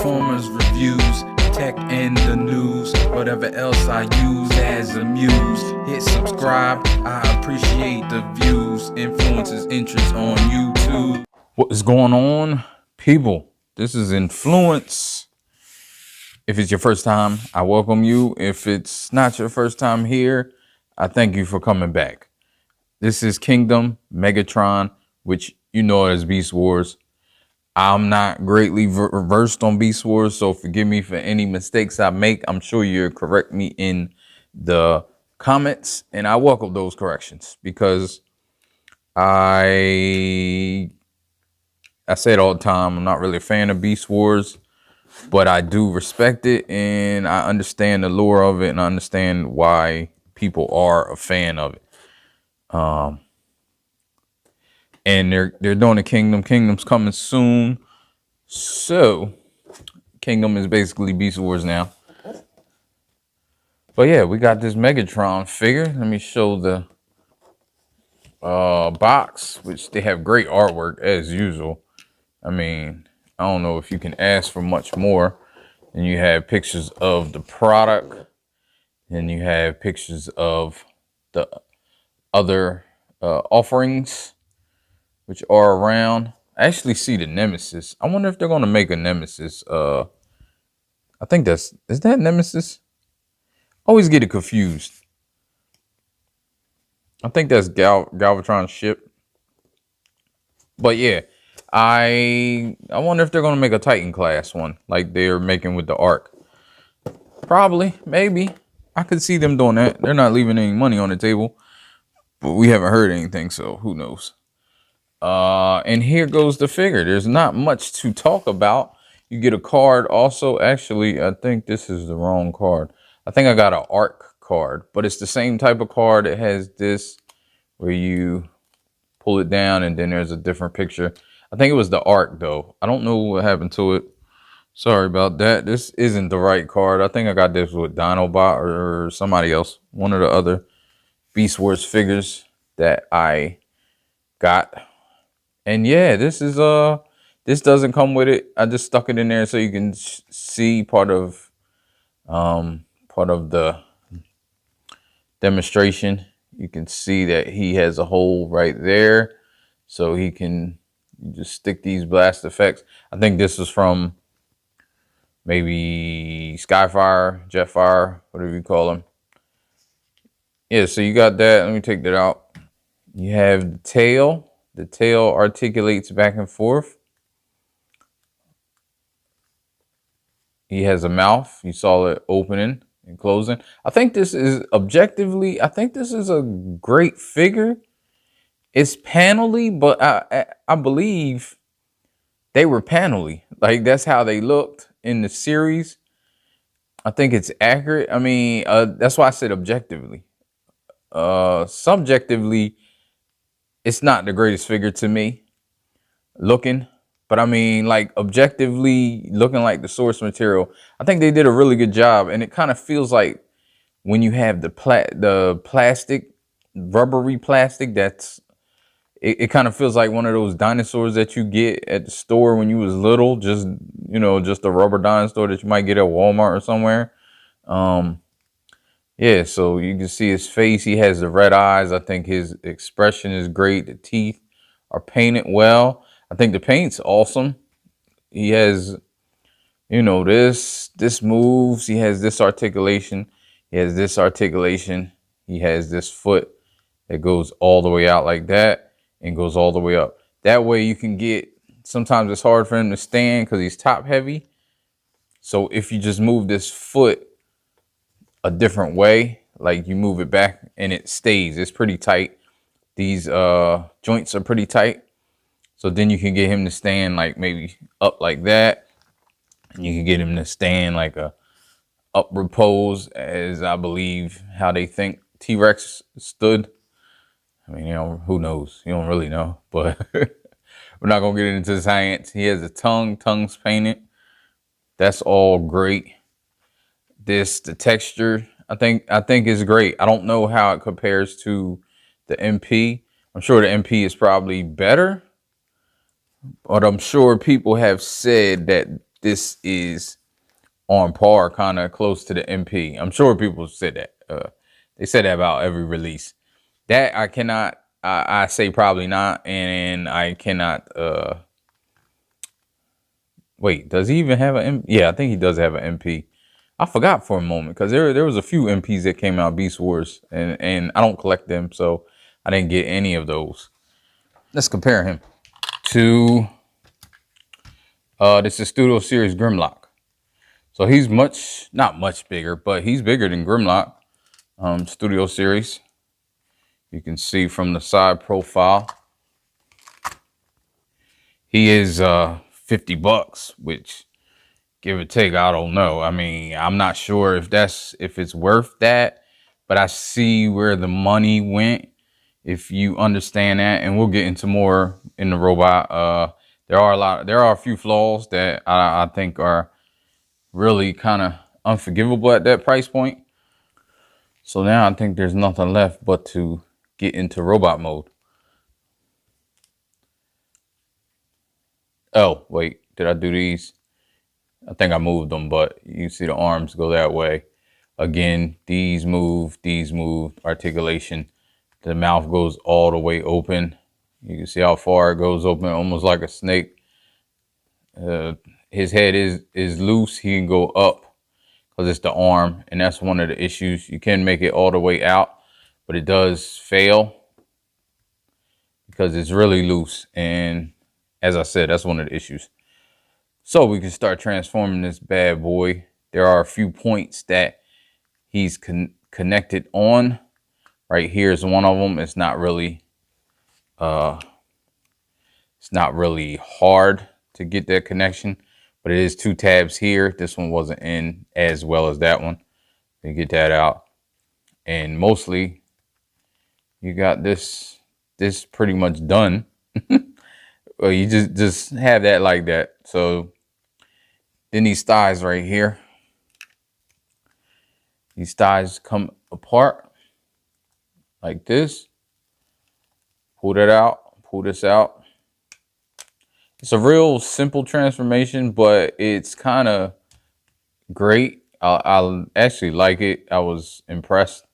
Transformers reviews, tech and the news, whatever else I use as a muse. Hit subscribe, I appreciate the views. Influences interest on YouTube. What is going on, people? This is Influence. If it's your first time, I welcome you. If it's not your first time here, I thank you for coming back. This is Kingdom Megatron, which you know as BeastWars. I'm not greatly versed on BeastWars, so forgive me for any mistakes I make. I'm sure you'll correct me in the comments, and I welcome those corrections because I say it all the time. I'm not really a fan of BeastWars, but I do respect it, and I understand the lore of it, and I understand why people are a fan of it. And they're doing a Kingdom. Kingdom's coming soon. So Kingdom is basically BeastWars now. But yeah, we got this Megatron figure. Let me show the box, which they have great artwork as usual. I mean, I don't know if you can ask for much more. And you have pictures of the product. And you have pictures of the other offerings which are around. I actually see the Nemesis. I wonder if they're going to make a Nemesis. I think is that Nemesis? Always get it confused. I think that's Galvatron's ship. But yeah, I wonder if they're going to make a Titan class one like they're making with the Ark. Probably, maybe. I could see them doing that. They're not leaving any money on the table, but we haven't heard anything, so who knows. And here goes the figure. There's not much to talk about. You get a card also. Actually, I think this is the wrong card. I think I got an Ark card, but it's the same type of card. It has this where you pull it down and then there's a different picture. I think it was the Ark though. I don't know what happened to it. Sorry about that. This isn't the right card. I think I got this with Dinobot or somebody else. One of the other BeastWars figures that I got. And yeah, this is this doesn't come with it. I just stuck it in there so you can see part of the demonstration. You can see that he has a hole right there, so he can just stick these blast effects. I think this is from maybe Skyfire, Jetfire, whatever you call them. Yeah, so you got that. Let me take that out. You have the tail. The tail articulates back and forth. He has a mouth. You saw it opening and closing. I think this is objectively, I think this is a great figure. It's panely, but I believe they were panely. Like that's how they looked in the series. I think it's accurate. I mean, that's why I said objectively. Subjectively, it's not the greatest figure to me looking, but I mean, like objectively looking like the source material, I think they did a really good job. And it kind of feels like when you have the plastic, rubbery plastic, it kind of feels like one of those dinosaurs that you get at the store when you was little, just, you know, just a rubber dinosaur that you might get at Walmart or somewhere. Yeah, so you can see his face. He has the red eyes. I think his expression is great. The teeth are painted well. I think the paint's awesome. He has, you know, this moves. He has this articulation. He has this articulation. He has this foot that goes all the way out like that and goes all the way up. That way you can get, sometimes it's hard for him to stand because he's top heavy. So if you just move this foot a different way, like you move it back and it stays, it's pretty tight. These joints are pretty tight, so then you can get him to stand like maybe up like that, and you can get him to stand like a upward pose, as I believe how they think T-Rex stood. I mean, you know, who knows? You don't really know, but we're not gonna get into science. He has a tongue's painted. That's all great. The texture, I think is great. I don't know how it compares to the MP. I'm sure the MP is probably better, but I'm sure people have said that this is on par, kind of close to the MP. I'm sure people said that. They said that about every release. That I cannot. I say probably not, and I cannot. Wait, does he even have an? Yeah, I think he does have an MP. I forgot for a moment because there was a few MPs that came out BeastWars, and I don't collect them, so I didn't get any of those. Let's compare him to this is Studio Series Grimlock. So he's not much bigger, but he's bigger than Grimlock Studio Series. You can see from the side profile. He is $50, which give or take, I don't know. I mean, I'm not sure if it's worth that, but I see where the money went, if you understand that, and we'll get into more in the robot. There are a few flaws that I think are really kind of unforgivable at that price point. So now I think there's nothing left but to get into robot mode. Oh, wait, did I do these? I think I moved them, but you see the arms go that way. Again, these move, articulation. The mouth goes all the way open. You can see how far it goes open, almost like a snake. His head is loose. He can go up because it's the arm, and that's one of the issues. You can make it all the way out, but it does fail because it's really loose. And as I said, that's one of the issues. So we can start transforming this bad boy. There are a few points that he's connected on. Right here is one of them. It's not really hard to get that connection, but it is 2 tabs here. This one wasn't in as well as that one. You get that out, and mostly you got this pretty much done. Well, you just have that like that. So then these thighs right here, these thighs come apart like this. Pull that out, pull this out. It's a real simple transformation, but it's kind of great. I actually like it. I was impressed,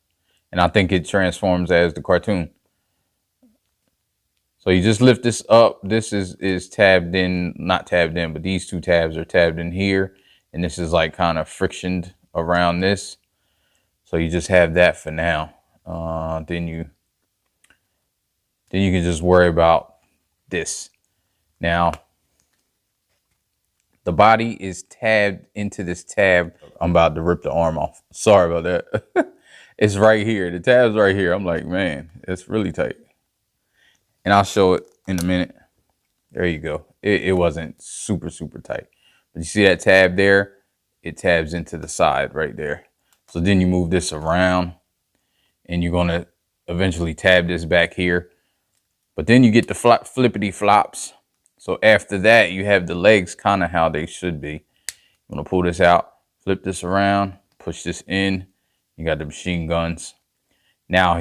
and I think it transforms as the cartoon. So you just lift this up. This is tabbed in, not tabbed in, but these 2 tabs are tabbed in here. And this is like kind of frictioned around this. So you just have that for now. Then you can just worry about this. Now, the body is tabbed into this tab. I'm about to rip the arm off. Sorry about that. It's right here. The tab's right here. I'm like, man, it's really tight. And I'll show it in a minute. There you go. It wasn't super tight. But you see that tab there? It tabs into the side right there. So then you move this around, and you're going to eventually tab this back here. But then you get the flippity flops. So after that, you have the legs kind of how they should be. I'm going to pull this out, flip this around, push this in. You got the machine guns. Now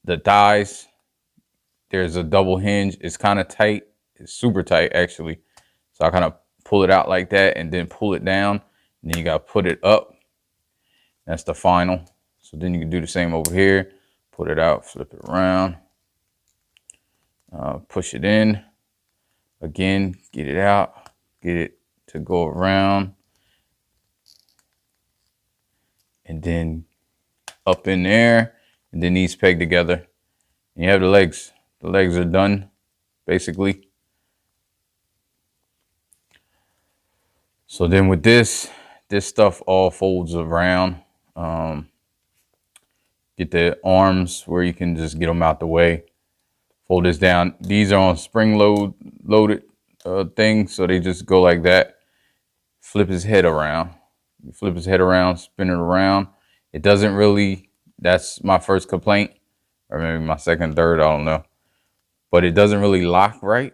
the thighs, there's a double hinge. It's kind of tight. It's super tight, actually. So I kind of pull it out like that and then pull it down. And then you got to put it up. That's the final. So then you can do the same over here. Put it out, flip it around. Push it in. Again, get it out. Get it to go around. And then up in there. And then these peg together. And you have the legs. The legs are done, basically. So then with this stuff all folds around. Get the arms where you can just get them out the way. Fold this down. These are on spring loaded things, so they just go like that. Flip his head around. You flip his head around, spin it around. It doesn't really. That's my first complaint, or maybe my second, third, I don't know. But it doesn't really lock right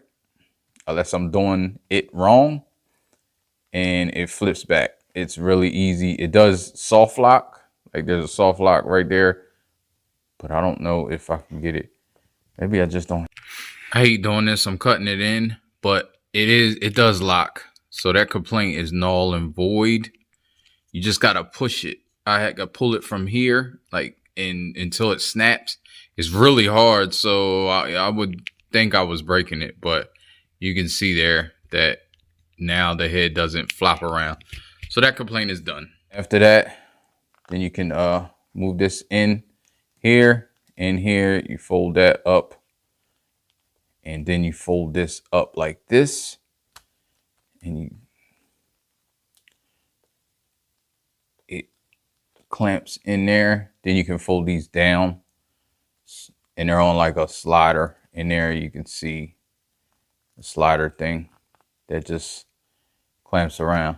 unless I'm doing it wrong, and it flips back. It's really easy. It does soft lock, like there's a soft lock right there, but I don't know if I can get it. Maybe I just don't. I hate doing this. I'm cutting it in, but it does lock. So that complaint is null and void. You just gotta push it. I had to pull it from here, like until it snaps. It's really hard, so I would think I was breaking it, but you can see there that now the head doesn't flop around. So that complaint is done. After that, then you can move this in here. In here, you fold that up, and then you fold this up like this, and it clamps in there. Then you can fold these down, and they're on like a slider. In there, you can see the slider thing that just clamps around.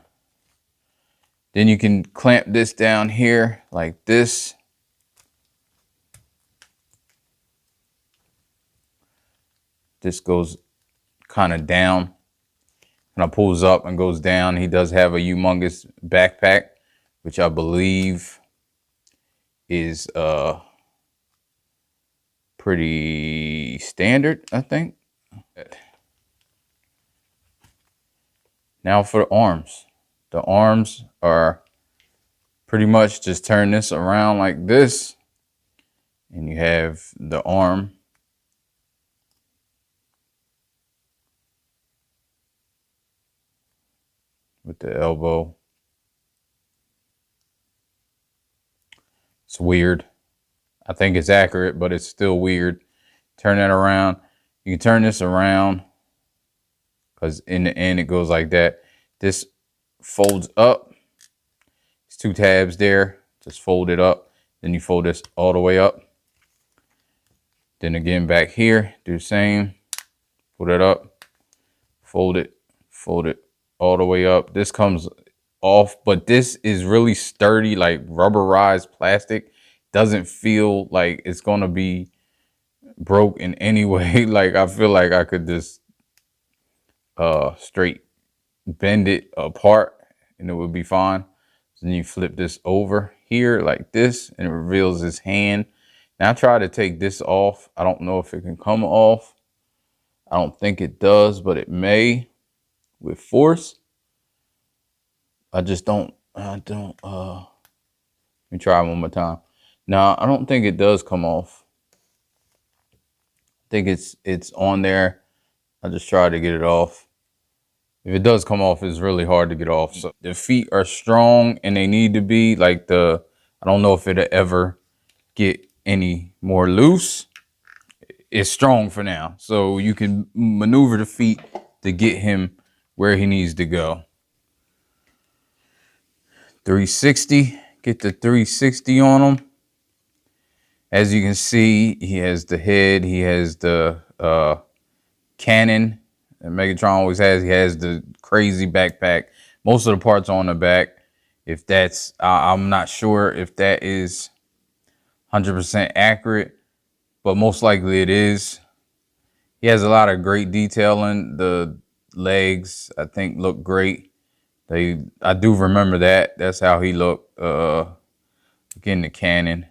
Then you can clamp this down here like this. This goes kind of down, and it pulls up and goes down. He does have a humongous backpack, which I believe is pretty standard, I think. Now for the arms. The arms are pretty much just turn this around like this, and you have the arm. With the elbow. It's weird. I think it's accurate, but it's still weird. Turn that around. You can turn this around because in the end it goes like that. This folds up. It's two tabs there. Just fold it up. Then you fold this all the way up. Then again back here, do the same. Pull that up. Fold it all the way up. This comes off, but this is really sturdy, like rubberized plastic. Doesn't feel like it's gonna be broke in any way. Like I feel like I could just straight bend it apart and it would be fine. So then you flip this over here like this and it reveals his hand. Now I try to take this off. I don't know if it can come off. I don't think it does, but it may with force. I don't let me try one more time. Now I don't think it does come off. I think it's on there. I just try to get it off. If it does come off, it's really hard to get off. So the feet are strong and they need to be like I don't know if it'll ever get any more loose. It's strong for now. So you can maneuver the feet to get him where he needs to go. 360, get the 360 on him. As you can see, he has the head, he has the cannon that Megatron always has. He has the crazy backpack. Most of the parts are on the back. If that's, I'm not sure if that is 100% accurate, but most likely it is. He has a lot of great detailing. The legs, I think, look great. I do remember that. That's how he looked. Again, the cannon.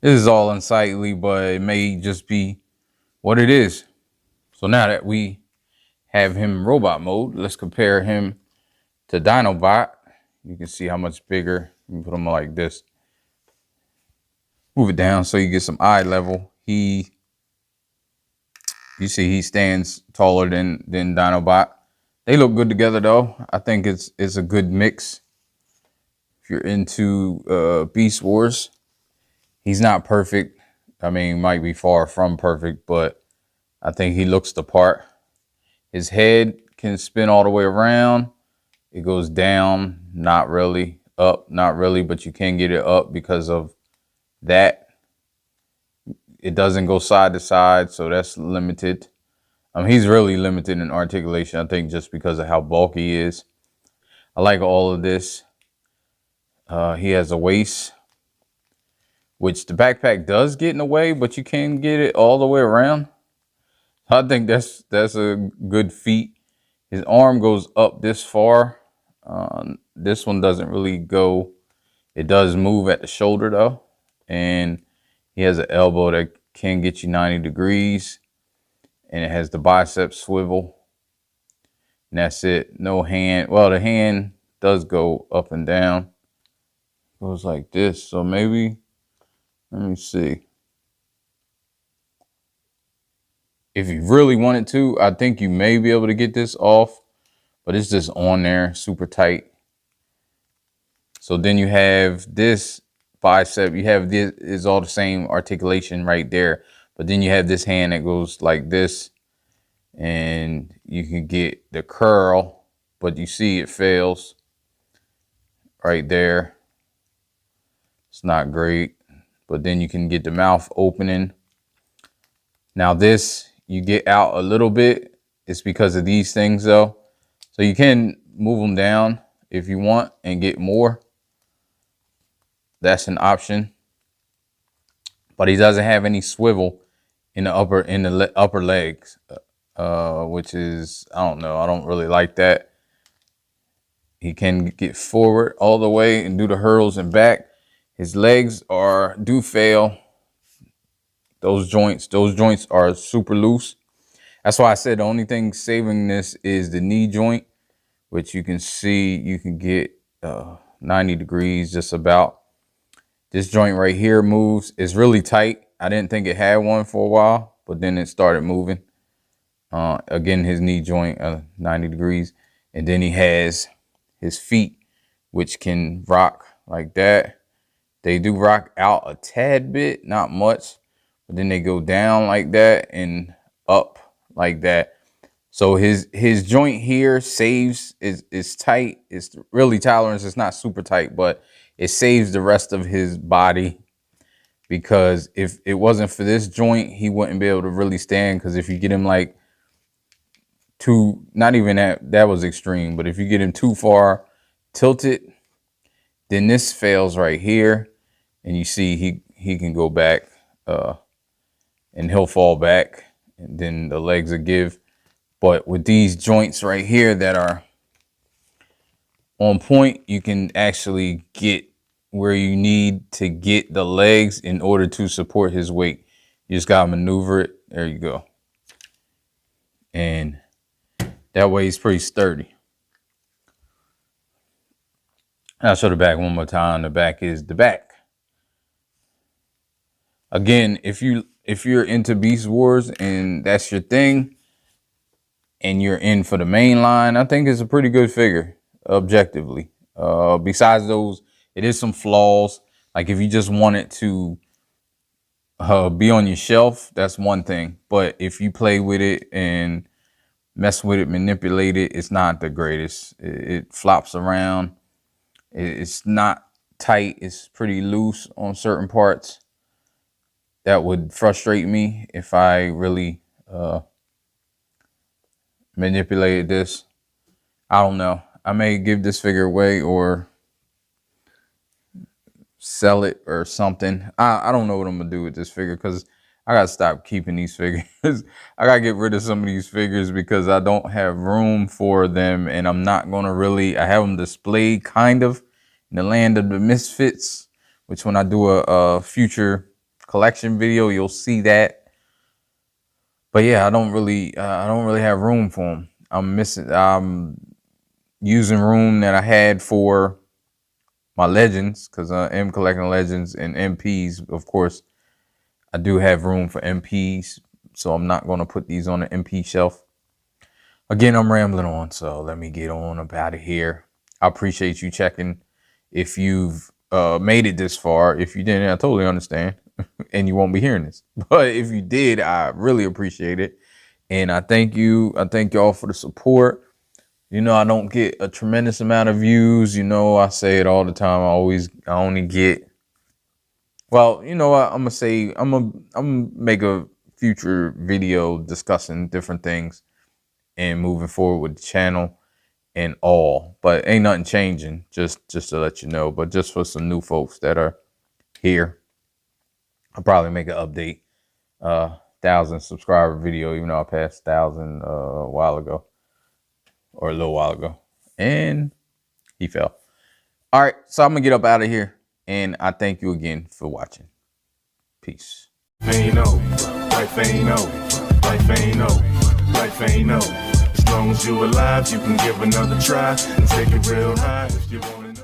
This is all unsightly, but it may just be what it is. So now that we have him in robot mode, let's compare him to Dinobot. You can see how much bigger. You put him like this. Move it down so you get some eye level. You see he stands taller than Dinobot. They look good together though. I think it's a good mix. If you're into BeastWars, he's not perfect. I mean, might be far from perfect, but I think he looks the part. His head can spin all the way around. It goes down, not really. Up, not really, but you can get it up because of that. It doesn't go side to side, so that's limited. He's really limited in articulation, I think, just because of how bulky he is. I like all of this. He has a waist, which the backpack does get in the way, but you can get it all the way around. I think that's a good feat. His arm goes up this far. This one doesn't really go. It does move at the shoulder though. And he has an elbow that can get you 90 degrees. And it has the bicep swivel. And that's it. No hand. Well, the hand does go up and down. Goes like this. So maybe, let me see. If you really wanted to, I think you may be able to get this off, but it's just on there super tight. So then you have this bicep, you have this is all the same articulation right there, but then you have this hand that goes like this, and you can get the curl, but you see it fails right there. It's not great, but then you can get the mouth opening. Now this, you get out a little bit. It's because of these things though. So you can move them down if you want and get more. That's an option. But he doesn't have any swivel in the upper legs, which is, I don't know. I don't really like that. He can get forward all the way and do the hurdles and back. His legs do fail. Those joints are super loose. That's why I said the only thing saving this is the knee joint, which you can see you can get 90 degrees just about. This joint right here moves. It's really tight. I didn't think it had one for a while, but then it started moving. Again, his knee joint 90 degrees. And then he has his feet, which can rock like that. They do rock out a tad bit, not much, but then they go down like that and up like that. So his joint here saves, is tight. It's really tolerance. It's not super tight, but it saves the rest of his body, because if it wasn't for this joint, he wouldn't be able to really stand. Because if you get him like too, not even that was extreme, but if you get him too far tilted, then this fails right here, and you see he can go back and he'll fall back, and then the legs will give. But with these joints right here that are on point, you can actually get where you need to get the legs in order to support his weight. You just gotta maneuver it. There you go. And that way he's pretty sturdy. I'll show the back one more time. The back is the back. Again, if you're into BeastWars and that's your thing, and you're in for the main line, I think it's a pretty good figure, objectively. Besides those, it is some flaws. Like if you just want it to be on your shelf, that's one thing. But if you play with it and mess with it, manipulate it, it's not the greatest. It flops around. It's not tight. It's pretty loose on certain parts. That would frustrate me if I really manipulated this. I don't know. I may give this figure away or sell it or something. I don't know what I'm gonna do with this figure, because I gotta stop keeping these figures. I gotta get rid of some of these figures because I don't have room for them, and I'm not gonna really. I have them displayed kind of in the land of the misfits, which when I do a future collection video, you'll see that. But yeah, I don't really have room for them. I'm using room that I had for my legends, because I am collecting legends and MPs. Of course, I do have room for MPs, so I'm not going to put these on the MP shelf. Again, I'm rambling on, so let me get on up out of here. I appreciate you checking. If you've made it this far, if you didn't, I totally understand. And you won't be hearing this. But if you did, I really appreciate it. And I thank you. I thank y'all for the support. You know, I don't get a tremendous amount of views. You know, I say it all the time. I only get, well, you know what? I'm gonna make a future video discussing different things and moving forward with the channel and all. But ain't nothing changing, just to let you know. But just for some new folks that are here, I'll probably make an update, 1,000 subscriber video, even though I passed 1,000 a while ago, or a little while ago, and he fell. All right, so I'm gonna get up out of here, and I thank you again for watching. Peace. Life ain't over, life ain't over, life ain't over, life ain't over. long as you alive, you can give another try and take it real high if you wanna know.